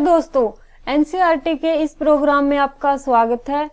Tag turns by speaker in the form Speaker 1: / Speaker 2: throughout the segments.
Speaker 1: दोस्तों, एनसीईआरटी के इस प्रोग्राम में आपका स्वागत है।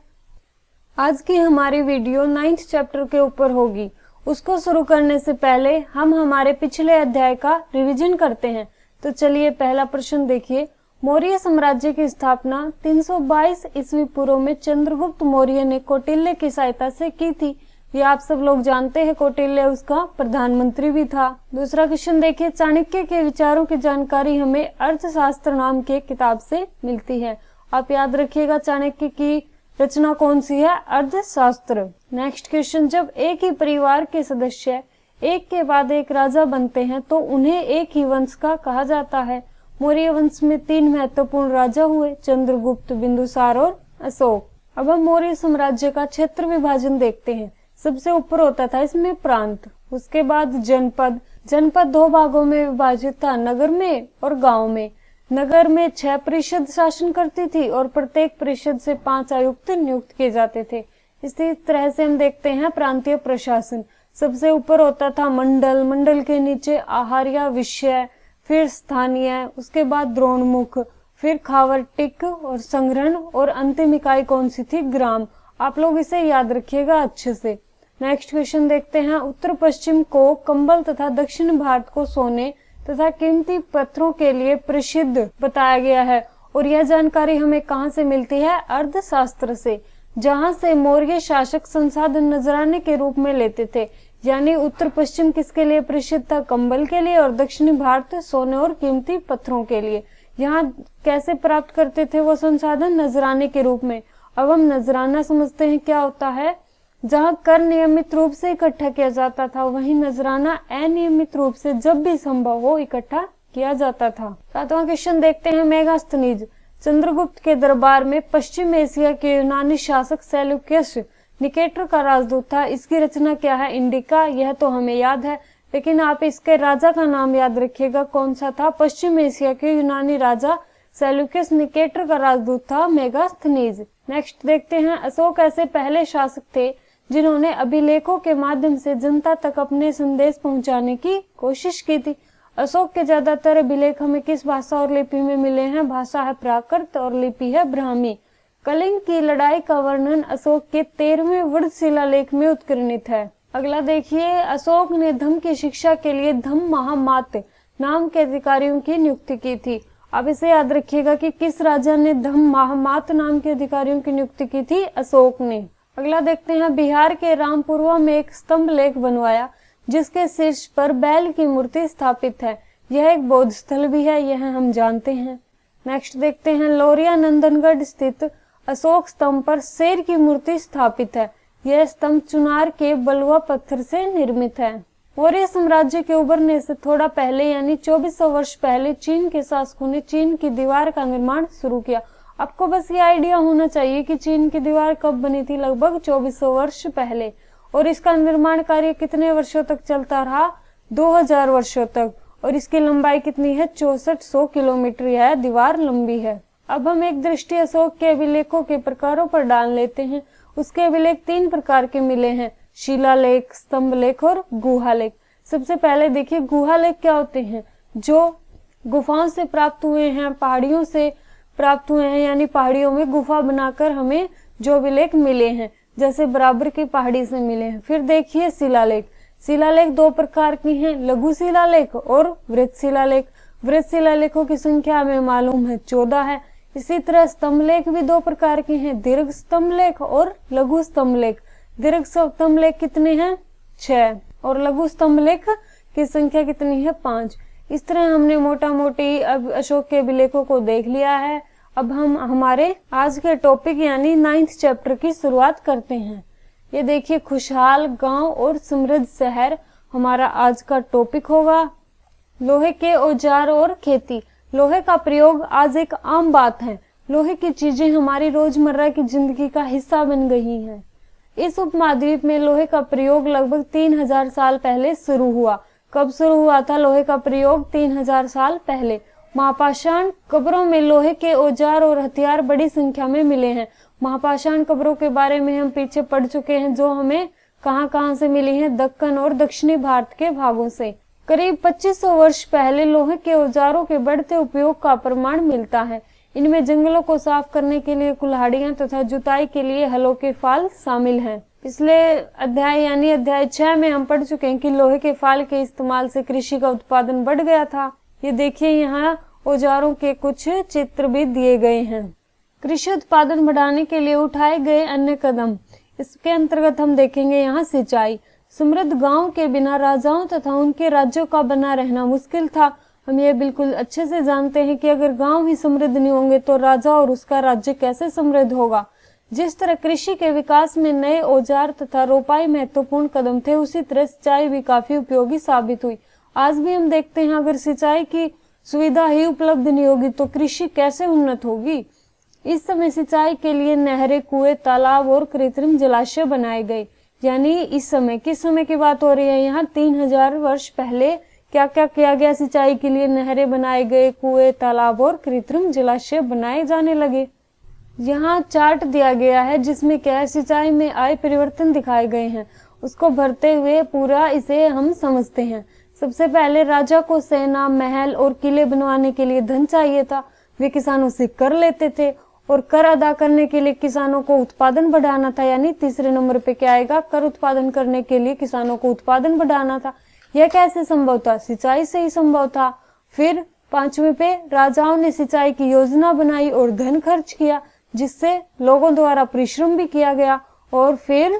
Speaker 1: आज की हमारी वीडियो 9th चैप्टर के ऊपर होगी। उसको शुरू करने से पहले हम हमारे पिछले अध्याय का रिवीजन करते हैं। तो चलिए पहला प्रश्न देखिए। मौर्य साम्राज्य की स्थापना 322 ईस्वी पूर्व में चंद्रगुप्त मौर्य ने कौटिल्य की सहायता से की थी। ये आप सब लोग जानते हैं, कौटिल्य उसका प्रधानमंत्री भी था। दूसरा क्वेश्चन देखिए। चाणक्य के विचारों की जानकारी हमें अर्थशास्त्र नाम के किताब से मिलती है। आप याद रखिएगा चाणक्य की रचना कौन सी है? अर्थशास्त्र। Next question. जब एक ही परिवार के सदस्य एक के बाद एक राजा बनते हैं तो उन्हें एक ही वंश का कहा जाता है। मौर्य वंश में 3 महत्वपूर्ण राजा हुए, चंद्रगुप्त, बिंदुसार और अशोक। अब हम मौर्य साम्राज्य का क्षेत्र विभाजन देखते हैं। सबसे ऊपर होता था इसमें प्रांत, उसके बाद जनपद। जनपद 2 भागों में विभाजित था, नगर में और गांव में। नगर में 6 परिषद शासन करती थी और प्रत्येक परिषद से 5 आयुक्त नियुक्त किए जाते थे। इसी तरह से हम देखते हैं प्रांतीय प्रशासन। सबसे ऊपर होता था मंडल, मंडल के नीचे आहार या विषय, फिर स्थानीय, उसके बाद द्रोणमुख, फिर खावर्टिक और संग्रहण, और अंतिम इकाई कौन सी थी? ग्राम। आप लोग इसे याद रखिएगा अच्छे से। नेक्स्ट क्वेश्चन देखते हैं। उत्तर पश्चिम को कंबल तथा दक्षिण भारत को सोने तथा कीमती पत्थरों के लिए प्रसिद्ध बताया गया है। और यह जानकारी हमें कहां से मिलती है? अर्थशास्त्र से, जहां से मौर्य शासक संसाधन नजराने के रूप में लेते थे। यानी उत्तर पश्चिम किसके लिए प्रसिद्ध था? कंबल के लिए, और दक्षिणी भारत सोने और कीमती पत्थरों के लिए। यहाँ कैसे प्राप्त करते थे वो संसाधन? नजराने के रूप में। अब हम नजराना समझते हैं क्या होता है। जहाँ कर नियमित रूप से इकट्ठा किया जाता था, वहीं नजराना अनियमित रूप से जब भी संभव हो इकट्ठा किया जाता था। 7वां क्वेश्चन देखते हैं। मेगास्थनीज चंद्रगुप्त के दरबार में पश्चिम एशिया के यूनानी शासक सेल्यूकस निकेटर का राजदूत था। इसकी रचना क्या है? इंडिका। यह तो हमें याद है, लेकिन आप इसके राजा का नाम याद रखिएगा, कौन सा था? पश्चिम एशिया के यूनानी राजा सेल्यूकस निकेटर का राजदूत था मेगास्थनीज। नेक्स्ट देखते हैं। अशोक ऐसे पहले शासक थे जिन्होंने अभिलेखों के माध्यम से जनता तक अपने संदेश पहुंचाने की कोशिश की थी। अशोक के ज्यादातर अभिलेख हमें किस भाषा और लिपि में मिले हैं? भाषा है प्राकृत और लिपि है ब्राह्मी। कलिंग की लड़ाई का वर्णन अशोक के 13वें वृत्त शिलालेख में उत्कीर्णित है। अगला देखिए। अशोक ने धम्म की शिक्षा के लिए धम्म महामात्य नाम के अधिकारियों की नियुक्ति की थी। अब इसे याद रखिएगा कि किस राजा ने धम्म महामात्य नाम के अधिकारियों की नियुक्ति की थी? अशोक ने। अगला देखते हैं। बिहार के रामपुरवा में एक स्तंभ लेख बनवाया जिसके शीर्ष पर बैल की मूर्ति स्थापित है। यह एक बौद्ध स्थल भी है, यह हम जानते हैं। नेक्स्ट देखते हैं। लौरिया नंदनगढ़ स्थित अशोक स्तंभ पर शेर की मूर्ति स्थापित है। यह स्तंभ चुनार के बलुआ पत्थर से निर्मित है। मौर्य साम्राज्य के उभरने से थोड़ा पहले यानी 2400 वर्ष पहले चीन के शासकों ने चीन की दीवार का निर्माण शुरू किया। आपको बस ये आइडिया होना चाहिए कि चीन की दीवार कब बनी थी? लगभग 2400 वर्ष पहले। और इसका निर्माण कार्य कितने वर्षों तक चलता रहा? 2000 वर्षों तक। और इसकी लंबाई कितनी है? 6400 किलोमीटर यह दीवार लंबी है। अब हम एक दृष्टि अशोक के अभिलेखों के प्रकारों पर डाल लेते हैं। उसके अभिलेख 3 प्रकार के मिले हैं, शिलालेख, स्तंभलेख और गुहालेख। सबसे पहले देखिए गुहालेख क्या होते हैं? जो गुफाओं से प्राप्त हुए हैं, पहाड़ियों से प्राप्त हुए हैं, यानी पहाड़ियों में गुफा बनाकर हमें जो अभिलेख मिले हैं, जैसे बराबर की पहाड़ी से मिले हैं। फिर देखिए शिलालेख। शिलालेख 2 प्रकार की हैं, लघु शिलालेख और वृत्त शिलालेख। वृत्त शिलालेखों की संख्या हमें मालूम है 14 है। इसी तरह स्तंभलेख भी 2 प्रकार के हैं, दीर्घ स्तंभलेख और लघु स्तंभलेख। दीर्घ स्तंभलेख कितने हैं? 6, और लघु स्तंभलेख की संख्या कितनी है? 5। इस तरह हमने मोटा मोटी अब अशोक के अभिलेखों को देख लिया है। अब हम हमारे आज के टॉपिक यानी 9th चैप्टर की शुरुआत करते हैं। ये देखिए, खुशहाल गांव और समृद्ध शहर हमारा आज का टॉपिक होगा। लोहे के औजार और खेती। लोहे का प्रयोग आज एक आम बात है। लोहे की चीजें हमारी रोजमर्रा की जिंदगी का हिस्सा बन गई हैं। इस उपमहाद्वीप में लोहे का प्रयोग लगभग 3000 साल पहले शुरू हुआ। कब शुरू हुआ था लोहे का प्रयोग? 3000 साल पहले। महापाषाण कब्रों में लोहे के औजार और हथियार बड़ी संख्या में मिले हैं। महापाषाण कब्रों के बारे में हम पीछे पढ़ चुके हैं, जो हमें कहां से मिली हैं? दक्कन और दक्षिणी भारत के भागों से। करीब 2500 वर्ष पहले लोहे के औजारों के बढ़ते उपयोग का प्रमाण मिलता है। इनमें जंगलों को साफ करने के लिए कुल्हाड़ियां तथा जुताई के लिए हलों के फाल शामिल हैं। पिछले अध्याय यानी अध्याय 6 में हम पढ़ चुके हैं कि लोहे के फाल के इस्तेमाल से कृषि का उत्पादन बढ़ गया था। ये देखिए, यहाँ औजारों के कुछ चित्र भी दिए गए हैं। कृषि उत्पादन बढ़ाने के लिए उठाए गए अन्य कदम, इसके अंतर्गत हम देखेंगे यहाँ सिंचाई। समृद्ध गांव के बिना राजाओं तथा उनके राज्यों का बना रहना मुश्किल था। हम ये बिल्कुल अच्छे से जानते हैं कि अगर गांव ही समृद्ध नहीं होंगे तो राजा और उसका राज्य कैसे समृद्ध होगा। जिस तरह कृषि के विकास में नए औजार तथा रोपाई महत्वपूर्ण कदम थे, उसी तरह सिंचाई भी काफी उपयोगी साबित हुई। आज भी हम देखते हैं, अगर सिंचाई की सुविधा ही उपलब्ध नहीं होगी तो कृषि कैसे उन्नत होगी। इस समय सिंचाई के लिए नहरें, कुएं, तालाब और कृत्रिम जलाशय बनाए गए। यानी इस समय, किस समय की बात हो रही है यहाँ? 3000 वर्ष पहले क्या क्या किया गया? सिंचाई के लिए नहरें बनाए गए, कुएं, तालाब और कृत्रिम जलाशय बनाए जाने लगे। यहाँ चार्ट दिया गया है जिसमें क्या है, सिंचाई में आए परिवर्तन दिखाए गए हैं। उसको भरते हुए पूरा इसे हम समझते हैं। सबसे पहले राजा को सेना, महल और किले बनवाने के लिए धन चाहिए था। वे किसानों से कर लेते थे और कर अदा करने के लिए किसानों को उत्पादन बढ़ाना था। यानी तीसरे नंबर पे क्या आएगा? कर उत्पादन करने के लिए किसानों को उत्पादन बढ़ाना था। यह कैसे संभव था? सिंचाई से ही संभव था। फिर 5वें पे राजाओं ने सिंचाई की योजना बनाई और धन खर्च किया, जिससे लोगों द्वारा परिश्रम भी किया गया और फिर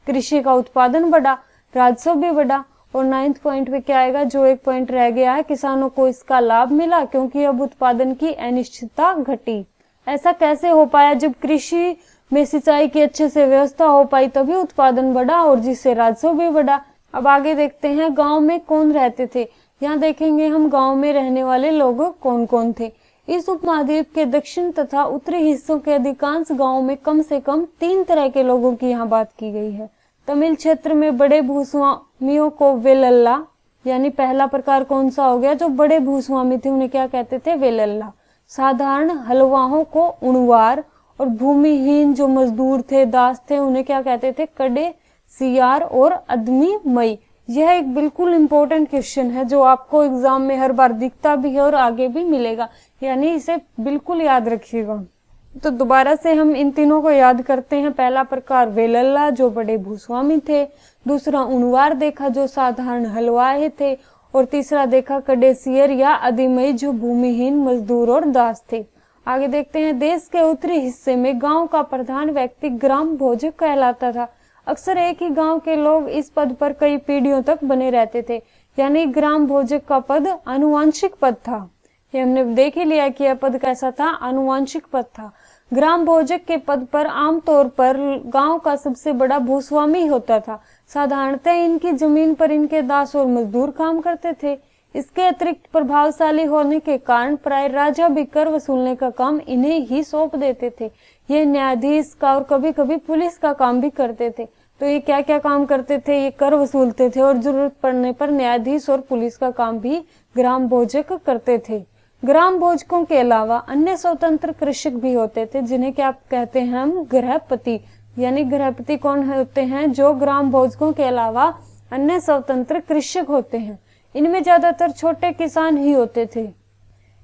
Speaker 1: कृषि का उत्पादन बढ़ा, राजस्व भी बढ़ा। और 9th पॉइंट पे क्या आएगा? जो एक पॉइंट रह गया है, किसानों को इसका लाभ मिला क्योंकि अब उत्पादन की अनिश्चितता घटी। ऐसा कैसे हो पाया? जब कृषि में सिंचाई की अच्छे से व्यवस्था हो पाई तभी उत्पादन बढ़ा और जिससे राजस्व भी बढ़ा। अब आगे देखते हैं, गांव में कौन रहते थे। यहाँ देखेंगे हम गांव में रहने वाले लोग कौन कौन थे। इस उपमहाद्वीप के दक्षिण तथा उत्तरी हिस्सों के अधिकांश गांवों में कम से कम 3 तरह के लोगों की यहाँ बात की गई है। तमिल क्षेत्र में बड़े भूस्वामियों को वेलल्ला, यानी पहला प्रकार कौन सा हो गया? जो बड़े भूस्वामी थे उन्हें क्या कहते थे? वेलल्ला। साधारण हलवाहों को उणवार और भूमिहीन जो मजदूर थे, दास थे, उन्हें क्या कहते थे? कड़े, सियार और अदमी मई। यह एक बिल्कुल इंपॉर्टेंट क्वेश्चन है जो आपको एग्जाम में हर बार दिखता भी है और आगे भी मिलेगा, यानी इसे बिल्कुल याद रखिएगा। तो दोबारा से हम इन तीनों को याद करते हैं। पहला प्रकार वेलल्ला जो बड़े भूस्वामी थे, दूसरा उणवार देखा जो साधारण हलवाए थे, और तीसरा देखा कडेसियर या अदिमई जो भूमिहीन मजदूर और दास थे। आगे देखते हैं, देश के उत्तरी हिस्से में गांव का प्रधान व्यक्ति ग्राम भोजक कहलाता था। अक्सर एक ही गांव के लोग इस पद पर कई पीढ़ियों तक बने रहते थे, यानी ग्राम भोजक का पद आनुवांशिक पद था। ये हमने देख ही लिया कि यह पद कैसा था? आनुवांशिक पद था। ग्राम भोजक के पद पर आमतौर पर गांव का सबसे बड़ा भूस्वामी होता था। साधारणतः इनकी जमीन पर इनके दास और मजदूर काम करते थे। इसके अतिरिक्त प्रभावशाली होने के कारण प्राय राजा भी कर वसूलने का काम इन्हें ही सौंप देते थे। ये न्यायाधीश का और कभी कभी पुलिस का काम भी करते थे। तो ये क्या क्या काम करते थे? ये कर वसूलते थे और जरूरत पड़ने पर न्यायाधीश और पुलिस का काम भी ग्राम भोजक करते थे। ग्राम भोजकों के अलावा अन्य स्वतंत्र कृषक भी होते थे, जिन्हें क्या कहते हैं हम? गृहपति। यानी गृहपति कौन होते हैं? जो ग्राम भोजकों के अलावा अन्य स्वतंत्र कृषक होते हैं। इनमें ज्यादातर छोटे किसान ही होते थे।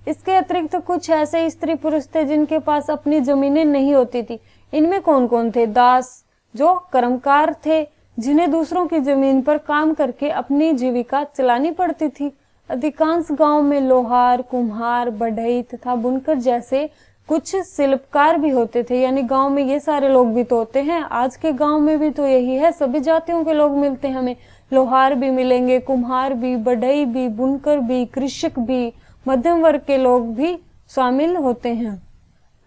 Speaker 1: इसके अतिरिक्त कुछ ऐसे स्त्री पुरुष थे जिनके पास अपनी जमीनें नहीं होती थी। इनमें कौन कौन थे? दास जो कर्मकार थे, जिन्हें दूसरों की जमीन पर काम करके अपनी जीविका चलानी पड़ती थी। अधिकांश गांव में लोहार, कुम्हार, बढ़ई तथा बुनकर जैसे कुछ शिल्पकार भी होते थे। यानी गांव में ये सारे लोग भी तो होते हैं। आज के गांव में भी तो यही है, सभी जातियों के लोग मिलते हैं हमें। लोहार भी मिलेंगे, कुम्हार भी, बढ़ई भी, बुनकर भी, कृषक भी, मध्यम वर्ग के लोग भी शामिल होते हैं।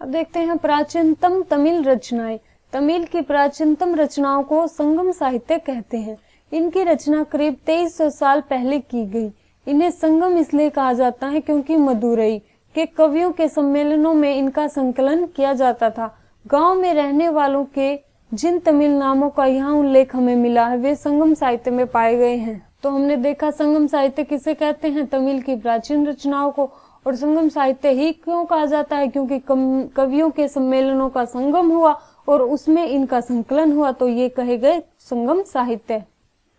Speaker 1: अब देखते हैं प्राचीनतम तमिल रचनाएं। तमिल की प्राचीनतम रचनाओं को संगम साहित्य कहते हैं। इनकी रचना करीब 2300 साल पहले की गई। इन्हें संगम इसलिए कहा जाता है क्योंकि मदुरई के कवियों के सम्मेलनों में इनका संकलन किया जाता था। गांव में रहने वालों के जिन तमिल नामों का यहाँ उल्लेख हमें मिला है वे संगम साहित्य में पाए गए हैं। तो हमने देखा संगम साहित्य किसे कहते हैं? तमिल की प्राचीन रचनाओं को। और संगम साहित्य ही क्यों कहा जाता है? क्योंकि कवियों के सम्मेलनों का संगम हुआ और उसमें इनका संकलन हुआ, तो ये कहे गए संगम साहित्य।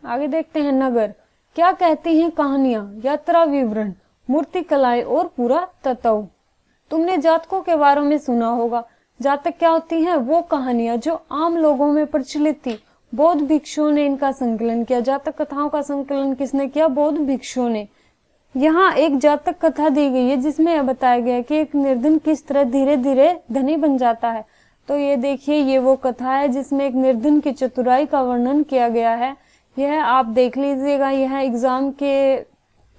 Speaker 1: आगे देखते हैं नगर। क्या कहती हैं कहानियां, यात्रा विवरण, मूर्ति कलाएं और पूरा तत्व। तुमने जातकों के बारे में सुना होगा। जातक क्या होती हैं? वो कहानियां जो आम लोगों में प्रचलित थी। बौद्ध भिक्षुओं ने इनका संकलन किया। जातक कथाओं का संकलन किसने किया? बौद्ध भिक्षुओं ने। यहाँ एक जातक कथा दी गई है जिसमें यह बताया गया है कि एक निर्धन किस तरह धीरे धीरे धनी बन जाता है। तो ये देखिए, ये वो कथा है जिसमें एक निर्धन की चतुराई का वर्णन किया गया है। यह आप देख लीजिएगा। यह एग्जाम के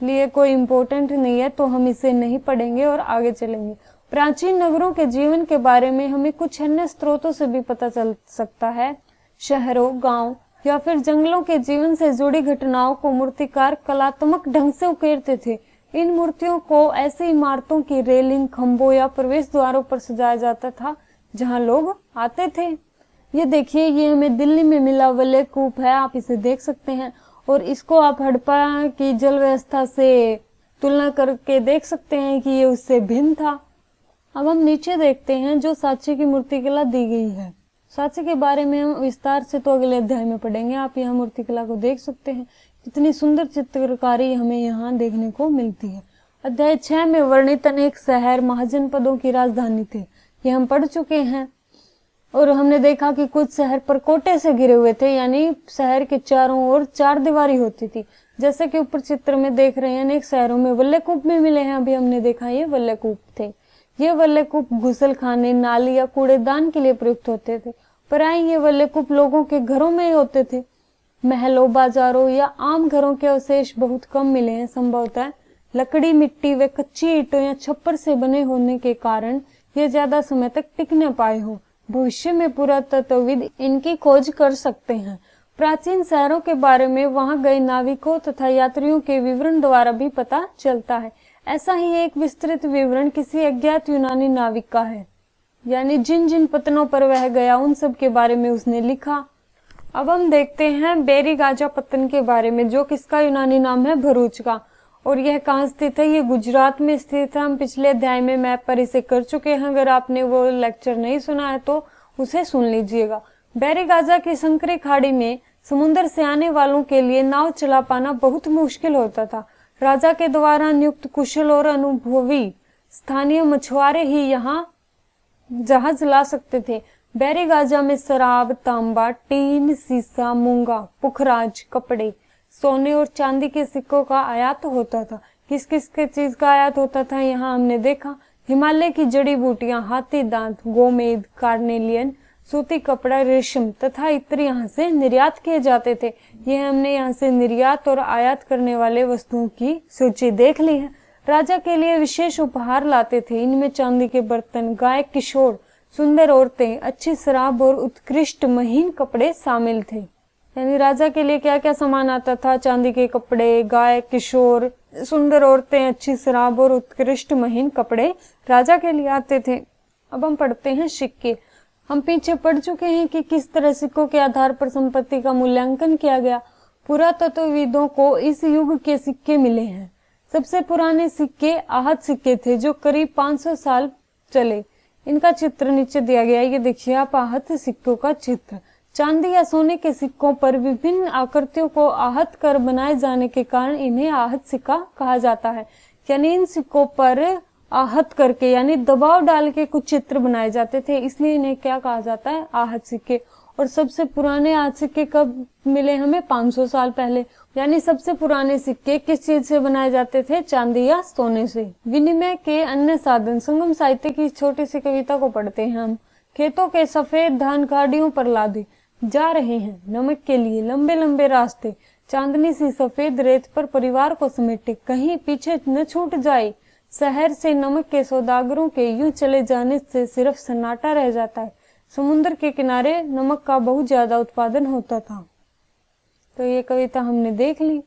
Speaker 1: लिए कोई इम्पोर्टेंट नहीं है, तो हम इसे नहीं पढ़ेंगे और आगे चलेंगे। प्राचीन नगरों के जीवन के बारे में हमें कुछ अन्य स्रोतों से भी पता चल सकता है। शहरों, गांव या फिर जंगलों के जीवन से जुड़ी घटनाओं को मूर्तिकार कलात्मक ढंग से उकेरते थे। इन मूर्तियों को ऐसी इमारतों की रेलिंग, खंभों या प्रवेश द्वारों पर सजाया जाता था जहां लोग आते थे। ये देखिए, ये हमें दिल्ली में मिला वल्लभ कूप है, आप इसे देख सकते हैं। और इसको आप हड़प्पा की जल व्यवस्था से तुलना करके देख सकते हैं कि ये उससे भिन्न था। अब हम नीचे देखते हैं जो सांची की मूर्तिकला दी गई है। सांची के बारे में हम विस्तार से तो अगले अध्याय में पढ़ेंगे। आप यहाँ मूर्तिकला को देख सकते हैं, कितनी सुंदर चित्रकारी हमें यहाँ देखने को मिलती है। अध्याय 6 में वर्णित अनेक शहर महाजनपदों की राजधानी थे, ये हम पढ़ चुके हैं। और हमने देखा कि कुछ शहर परकोटे से घिरे हुए थे, यानी शहर के चारों ओर चार दीवारी होती थी, जैसे कि ऊपर चित्र में देख रहे हैं। अनेक शहरों में वल्लकूप भी मिले हैं। अभी हमने देखा ये वल्लकूप थे। ये वल्लकूप घुसल खाने, नाली या कूड़ेदान के लिए प्रयुक्त होते थे। प्राय ये वल्लकूप लोगों के घरों में ही होते थे। महलों, बाजारों या आम घरों के अवशेष बहुत कम मिले हैं। संभवतः लकड़ी, मिट्टी व कच्ची ईंटों या छप्पर से बने होने के कारण ये ज्यादा समय तक टिक न पाए हो। भविष्य में पुरातत्वविद इनकी खोज कर सकते हैं। प्राचीन शहरों के बारे में वहां गए नाविकों तथा यात्रियों के विवरण द्वारा भी पता चलता है। ऐसा ही एक विस्तृत विवरण किसी अज्ञात यूनानी नाविक का है, यानी जिन जिन पत्तनों पर वह गया उन सब के बारे में उसने लिखा। अब हम देखते हैं बेरीगाजा पत्तन के बारे में, जो किसका यूनानी नाम है? भरूच का। और यह कहाँ स्थित है? ये गुजरात में स्थित है। हम पिछले अध्याय में मैप पर इसे कर चुके हैं। अगर आपने वो लेक्चर नहीं सुना है तो उसे सुन लीजिएगा। बेरीगाजा की संकरी खाड़ी में समुद्र से आने वालों के लिए नाव चला पाना बहुत मुश्किल होता था। राजा के द्वारा नियुक्त कुशल और अनुभवी स्थानीय मछुआरे ही यहाँ जहाज ला सकते थे। बेरीगाजा में शराब, तांबा, टीन, सीसा, मूंगा, पुखराज, कपड़े, सोने और चांदी के सिक्कों का आयात होता था। किस किस के चीज का आयात होता था यहाँ हमने देखा। हिमालय की जड़ी बूटियां, हाथी दांत, गोमेद, कार्नेलियन, सूती कपड़ा, रेशम तथा इत्र यहाँ से निर्यात किए जाते थे। यह हमने यहाँ से निर्यात और आयात करने वाले वस्तुओं की सूची देख ली है। राजा के लिए विशेष उपहार लाते थे। इनमें चांदी के बर्तन, गाय, किशोर, सुंदर औरतें, अच्छी शराब और उत्कृष्ट महीन कपड़े शामिल थे। यानी राजा के लिए क्या क्या सामान आता था? चांदी के कपड़े, गाय, किशोर, सुंदर औरतें, अच्छी शराब और उत्कृष्ट महीन कपड़े राजा के लिए आते थे। अब हम पढ़ते हैं सिक्के। हम पीछे पढ़ चुके हैं कि किस तरह सिक्कों के आधार पर संपत्ति का मूल्यांकन किया गया। पुरातत्वविदों को इस युग के सिक्के मिले हैं। सबसे पुराने सिक्के आहत सिक्के थे जो करीब 500 साल चले। इनका चित्र नीचे दिया गया है। ये देखिए आप, आहत सिक्कों का चित्र। चांदी या सोने के सिक्कों पर विभिन्न आकृतियों को आहत कर बनाए जाने के कारण इन्हें आहत सिक्का कहा जाता है। यानी इन सिक्कों पर आहत करके, यानी दबाव डाल के कुछ चित्र बनाए जाते थे, इसलिए इन्हें क्या कहा जाता है? आहत सिक्के। और सबसे पुराने आहत सिक्के कब मिले हमें? 500 साल पहले। यानी सबसे पुराने सिक्के किस चीज से बनाए जाते थे? चांदी या सोने से। विनिमय के अन्य साधन। संगम साहित्य की छोटी सी कविता को पढ़ते हैं हम। खेतों के सफेद धान गाड़ियों पर लादे जा रहे हैं, नमक के लिए लंबे लंबे रास्ते, चांदनी सी सफेद रेत पर परिवार को समेटे, कहीं पीछे न छूट जाए। शहर से नमक के सौदागरों के यूं चले जाने से सिर्फ सन्नाटा रह जाता है। समुद्र के किनारे नमक का बहुत ज्यादा उत्पादन होता था। तो ये कविता हमने देख ली।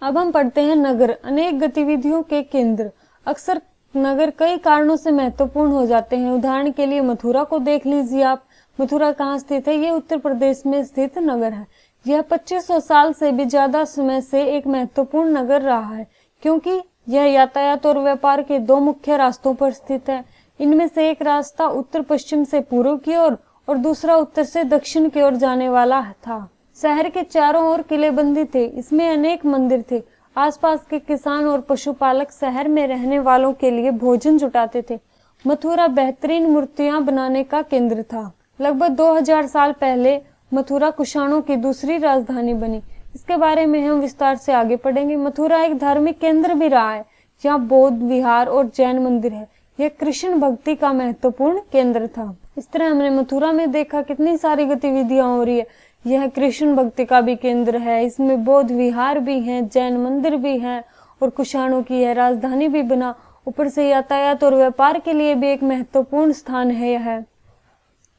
Speaker 1: अब हम पढ़ते हैं नगर। अनेक गतिविधियों के केंद्र। अक्सर नगर कई कारणों से महत्वपूर्ण हो जाते हैं। उदाहरण के लिए मथुरा को देख लीजिए आप। मथुरा कहाँ स्थित है? ये उत्तर प्रदेश में स्थित नगर है। यह 2500 साल से भी ज्यादा समय से एक महत्वपूर्ण नगर रहा है, क्योंकि यह यातायात और व्यापार के दो मुख्य रास्तों पर स्थित है। इनमें से एक रास्ता उत्तर पश्चिम से पूर्व की ओर और दूसरा उत्तर से दक्षिण की ओर जाने वाला था। शहर के चारों ओर किलेबंदी थे, इसमें अनेक मंदिर थे। आसपास के किसान और पशुपालक शहर में रहने वालों के लिए भोजन जुटाते थे। मथुरा बेहतरीन मूर्तियां बनाने का केंद्र था। लगभग 2000 साल पहले मथुरा कुषाणों की दूसरी राजधानी बनी। इसके बारे में हम विस्तार से आगे पढ़ेंगे। मथुरा एक धार्मिक केंद्र भी रहा है। यहाँ बौद्ध विहार और जैन मंदिर है। यह कृष्ण भक्ति का महत्वपूर्ण केंद्र था। इस तरह हमने मथुरा में देखा कितनी सारी गतिविधियां हो रही है। यह कृष्ण भक्ति का भी केंद्र है, इसमें बौद्ध विहार भी है, जैन मंदिर भी है और कुषाणों की यह राजधानी भी बना। ऊपर से यातायात और व्यापार के लिए भी एक महत्वपूर्ण स्थान है यह।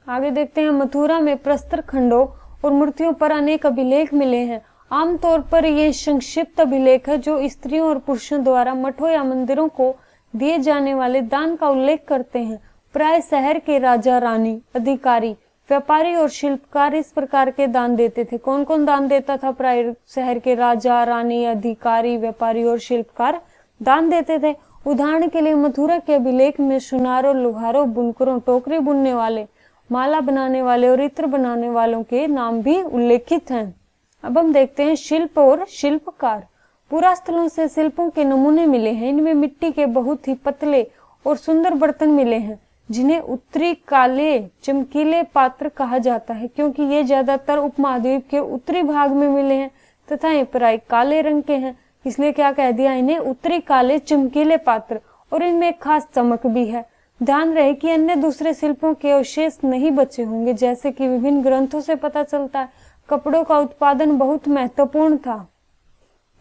Speaker 1: आगे देखते हैं। मथुरा में प्रस्तर खंडों और मूर्तियों पर अनेक अभिलेख मिले हैं। आमतौर पर ये संक्षिप्त अभिलेख है जो स्त्रियों और पुरुषों द्वारा मठों या मंदिरों को दिए जाने वाले दान का उल्लेख करते हैं। प्राय शहर के राजा, रानी, अधिकारी, व्यापारी और शिल्पकार इस प्रकार के दान देते थे। कौन कौन दान देता था? प्राय शहर के राजा, रानी, अधिकारी, व्यापारी और शिल्पकार दान देते थे। उदाहरण के लिए मथुरा के अभिलेख में सुनारों, लुहारों, बुनकरों, टोकरी बुनने वाले, माला बनाने वाले और इत्र बनाने वालों के नाम भी उल्लेखित हैं। अब हम देखते हैं शिल्प और शिल्पकार। पुरास्थलों से शिल्पों के नमूने मिले हैं। इनमें मिट्टी के बहुत ही पतले और सुंदर बर्तन मिले हैं जिन्हें उत्तरी काले चमकीले पात्र कहा जाता है, क्योंकि ये ज्यादातर उपमहाद्वीप के उत्तरी भाग में मिले हैं तथा ये प्राय काले रंग के हैं, इसलिए क्या कह दिया इन्हें उत्तरी काले चमकीले पात्र। और इनमें एक खास चमक भी है। ध्यान रहे कि अन्य दूसरे शिल्पों के अवशेष नहीं बचे होंगे, जैसे कि विभिन्न ग्रंथों से पता चलता है कपड़ों का उत्पादन बहुत महत्वपूर्ण था।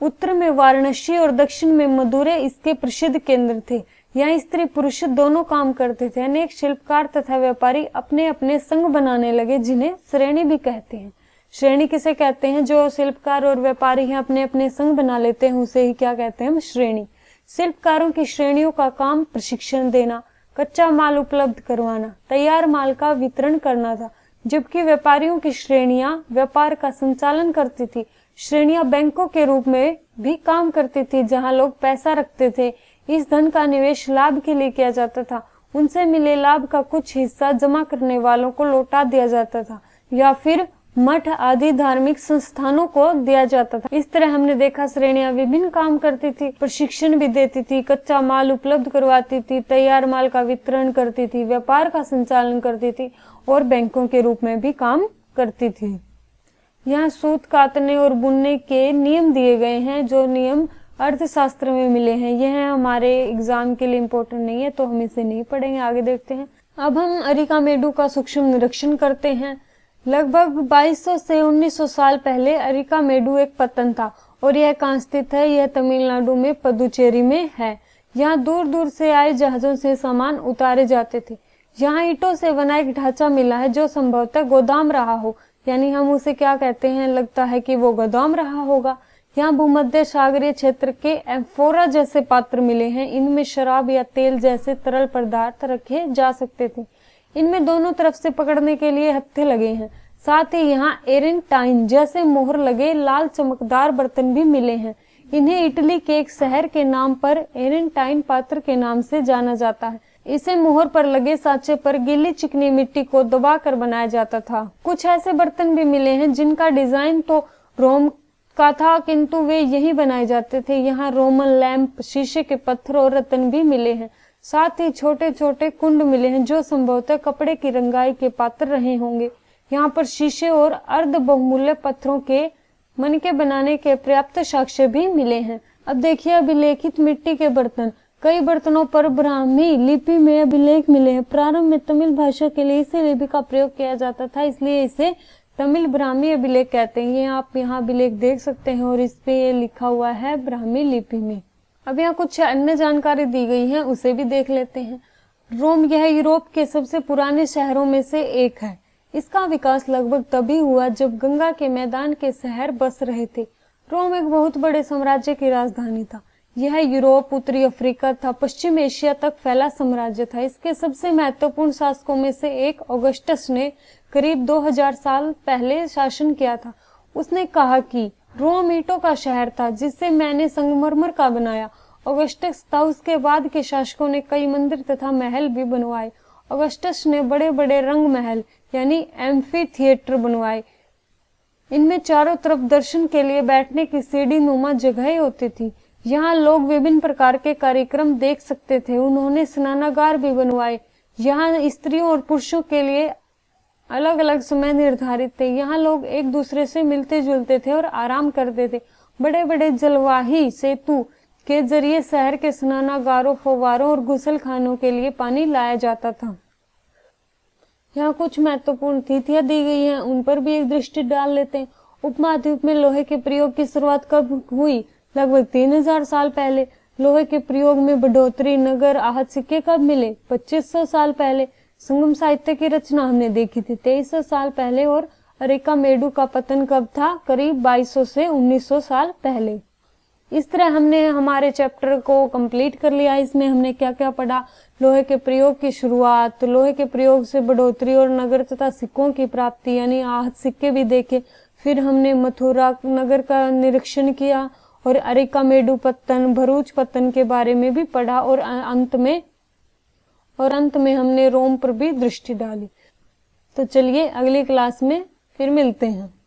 Speaker 1: उत्तर में वाराणसी और दक्षिण में मदुरै इसके प्रसिद्ध केंद्र थे। यहाँ स्त्री पुरुष दोनों काम करते थे। अनेक शिल्पकार तथा व्यापारी अपने अपने संघ बनाने लगे जिन्हें श्रेणी भी कहते हैं। श्रेणी किसे कहते हैं? जो शिल्पकार और व्यापारी हैं अपने अपने संघ बना लेते हैं उसे ही क्या कहते हैं? हम श्रेणी। शिल्पकारों की श्रेणियों का काम प्रशिक्षण देना, कच्चा माल उपलब्ध करवाना, तैयार माल का वितरण करना था, जबकि व्यापारियों की श्रेणियां व्यापार का संचालन करती थी। श्रेणियां बैंकों के रूप में भी काम करती थी जहां लोग पैसा रखते थे। इस धन का निवेश लाभ के लिए किया जाता था। उनसे मिले लाभ का कुछ हिस्सा जमा करने वालों को लौटा दिया जाता था या फिर मठ आदि धार्मिक संस्थानों को दिया जाता था। इस तरह हमने देखा श्रेणियां विभिन्न काम करती थी, प्रशिक्षण भी देती थी, कच्चा माल उपलब्ध करवाती थी, तैयार माल का वितरण करती थी, व्यापार का संचालन करती थी और बैंकों के रूप में भी काम करती थी। यहाँ सूत कातने और बुनने के नियम दिए गए हैं जो नियम अर्थशास्त्र में मिले हैं। यह हमारे एग्जाम के लिए इम्पोर्टेंट नहीं है तो हम इसे नहीं पढ़ेंगे। आगे देखते हैं। अब हम अरिकामेडु का सूक्ष्म निरीक्षण करते हैं। लगभग 2200 से 1900 साल पहले अरिकामेडु एक पत्तन था और यह कहाँ स्थित है? यह तमिलनाडु में पदुचेरी में है। यहाँ दूर दूर से आए जहाजों से सामान उतारे जाते थे। यहाँ ईंटों से बना एक ढांचा मिला है जो संभवतः गोदाम रहा हो, यानी हम उसे क्या कहते हैं? लगता है कि वो गोदाम रहा होगा। यहाँ भूमध्य सागरीय क्षेत्र के एम्फोरा जैसे पात्र मिले हैं। इनमें शराब या तेल जैसे तरल पदार्थ रखे जा सकते थे। इनमें दोनों तरफ से पकड़ने के लिए हत्थे लगे हैं। साथ ही यहाँ एरेंटाइन जैसे मोहर लगे लाल चमकदार बर्तन भी मिले हैं। इन्हें इटली के एक शहर के नाम पर एरेंटाइन पात्र के नाम से जाना जाता है। इसे मोहर पर लगे सांचे पर गीली चिकनी मिट्टी को दबाकर बनाया जाता था। कुछ ऐसे बर्तन भी मिले हैं जिनका डिजाइन तो रोम का था किंतु वे यही बनाए जाते थे। यहाँ रोमन लैंप, शीशे के पत्थर और रत्न भी मिले हैं। साथ ही छोटे छोटे कुंड मिले हैं जो संभवतः कपड़े की रंगाई के पात्र रहे होंगे। यहाँ पर शीशे और अर्ध बहुमूल्य पत्थरों के मनके बनाने के पर्याप्त साक्ष्य भी मिले हैं। अब देखिए अभिलेखित मिट्टी के बर्तन। कई बर्तनों पर ब्राह्मी लिपि में अभिलेख मिले हैं। प्रारंभ में तमिल भाषा के लिए इसी लिपि का प्रयोग किया जाता था, इसलिए इसे तमिल ब्राह्मी अभिलेख कहते हैं। ये आप यहाँ अभिलेख देख सकते हैं और इस पे ये लिखा हुआ है ब्राह्मी लिपि में। अब यहाँ कुछ अन्य जानकारी दी गई है, उसे भी देख लेते हैं। रोम यह यूरोप के सबसे पुराने शहरों में से एक है। इसका विकास लगभग तभी हुआ जब गंगा के मैदान के शहर बस रहे थे। रोम एक बहुत बड़े साम्राज्य की राजधानी था। यह यूरोप, उत्तरी अफ्रीका तथा पश्चिम एशिया तक फैला साम्राज्य था। इसके सबसे महत्वपूर्ण शासकों में से एक ऑगस्टस ने करीब 2000 साल पहले शासन किया था। उसने कहा कि रोम ईंटों का शहर था जिसे मैंने संगमरमर का बनाया। ऑगस्टस था। उसके बाद के शासकों ने कई मंदिर तथा महल भी बनवाए। ऑगस्टस ने बड़े बड़े रंग महल यानी एम्फी थिएटर बनवाए। इनमें चारों तरफ दर्शन के लिए बैठने की सीढ़ी नुमा जगहें होती थी। यहाँ लोग विभिन्न प्रकार के कार्यक्रम देख सकते थे। उन्होंने स्नानागार भी बनवाए। यहाँ स्त्रियों और पुरुषों के लिए अलग अलग समय निर्धारित थे। यहाँ लोग एक दूसरे से मिलते जुलते थे और आराम करते थे। बड़े बड़े जलवाही सेतु के जरिए शहर के स्नानागारों, फव्वारों और गुसलखानों के लिए पानी लाया जाता था। यहाँ कुछ महत्वपूर्ण तिथियां दी गई हैं, उन पर भी एक दृष्टि डाल लेते हैं। उपमहाद्वीप में लोहे के प्रयोग की शुरुआत कब हुई? लगभग 3000 साल पहले। लोहे के प्रयोग में बढ़ोतरी, नगर, आहत सिक्के कब मिले? 2500 साल पहले। संगम साहित्य की रचना हमने देखी थी 2300 साल पहले। और अरिकामेडु का पतन कब था? करीब 2200 से 1900 साल पहले। इस तरह हमने हमारे चैप्टर को कंप्लीट कर लिया। इसमें हमने क्या क्या पढ़ा? लोहे के प्रयोग की शुरुआत, लोहे के प्रयोग से बढ़ोतरी और नगर तथा सिक्कों की प्राप्ति यानी आहत सिक्के भी देखे। फिर हमने मथुरा नगर का निरीक्षण किया और अरिकामेडु पत्तन, भरूच पत्तन के बारे में भी पढ़ा और अंत में हमने रोम पर भी दृष्टि डाली। तो चलिए अगली क्लास में फिर मिलते हैं।